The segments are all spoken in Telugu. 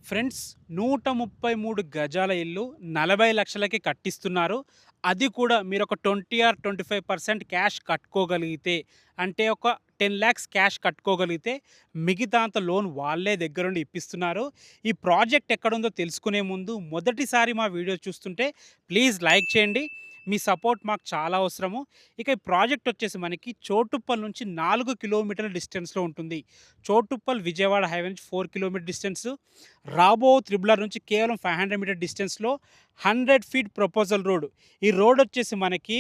ఫ్రెండ్స్ 133 గజాల ఇల్లు 40 లక్షలకి కట్టిస్తున్నారు. అది కూడా మీరొక 20 ఆర్ 25% క్యాష్ కట్టుకోగలిగితే, అంటే ఒక 10,00,000 క్యాష్ కట్టుకోగలిగితే, మిగతా అంత లోన్ వాళ్ళే దగ్గరుండి ఇప్పిస్తున్నారు. ఈ ప్రాజెక్ట్ ఎక్కడుందో తెలుసుకునే ముందు మొదటిసారి మా వీడియో చూస్తుంటే ప్లీజ్ లైక్ చేయండి. మీ సపోర్ట్ మాకు చాలా అవసరము. ఇక ఈ ప్రాజెక్ట్ వచ్చేసి మనకి చోటుప్పల్ నుంచి 4 కిలోమీటర్ల డిస్టెన్స్‌లో ఉంటుంది. చోటుప్పల్ విజయవాడ హైవే నుంచి 4 కిలోమీటర్ డిస్టెన్సు. రాబో త్రిబులర్ నుంచి కేవలం 500 మీటర్ డిస్టెన్స్‌లో 100 ఫీట్ ప్రపోజల్ రోడ్. ఈ రోడ్ వచ్చేసి మనకి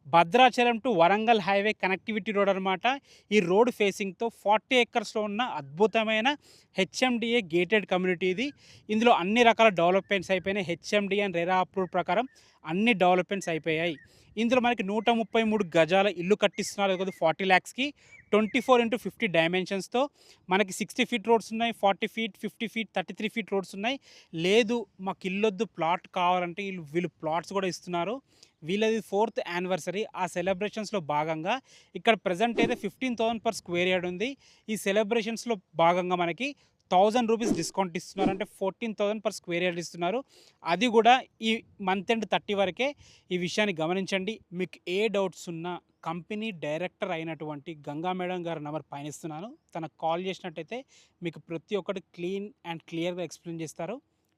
Bhadrachalam to Warangal highway connectivity road అనమాట. ఈ రోడ్ ఫేసింగ్‌తో 40 ఎకర్స్‌లో ఉన్న అద్భుతమైన హెచ్ఎండిఏ గేటెడ్ కమ్యూనిటీ ఇది. ఇందులో అన్ని రకాల డెవలప్‌మెంట్స్ అయిపోయినాయి. హెచ్ఎండిఏ అండ్ రెరా అప్రూవ్ ప్రకారం అన్ని డెవలప్‌మెంట్స్ అయిపోయాయి. ఇందులో మనకి 133 గజాల ఇల్లు కట్టిస్తున్నారు. అది 40 లాక్స్‌కి 24x50 డైమెన్షన్స్‌తో మనకి 60 ఫీట్ రోడ్స్ ఉన్నాయి. 40 ఫీట్, 50 ఫీట్, 33 ఫీట్ రోడ్స్ ఉన్నాయి. లేదు మాకు ఇల్లొద్దు ప్లాట్ కావాలంటే వీళ్ళు ప్లాట్స్ కూడా ఇస్తున్నారు. వీళ్ళది 4th యానివర్సరీ. ఆ సెలబ్రేషన్స్‌లో భాగంగా ఇక్కడ ప్రెజెంట్ అయితే 15,000 పర్ స్క్వేర్ యార్డ్ ఉంది. ఈ సెలబ్రేషన్స్‌లో భాగంగా మనకి ₹1000 డిస్కౌంట్ ఇస్తున్నారు. అంటే 14,000 పర్ స్క్వేర్ యార్డ్ ఇస్తున్నారు. అది కూడా ఈ మంత్ ఎండ్ 30 వరకే. ఈ విషయాన్ని గమనించండి. మీకు ఏ డౌట్స్ ఉన్నా కంపెనీ డైరెక్టర్ అయినటువంటి గంగా మేడం గారి నంబర్ పైన ఇస్తున్నాను. తనకు కాల్ చేసినట్టయితే మీకు ప్రతి ఒక్కటి క్లీన్ అండ్ క్లియర్‌గా ఎక్స్‌ప్లెయిన్ చేస్తారు.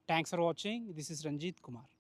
Thanks for watching. This is Ranjith Kumar.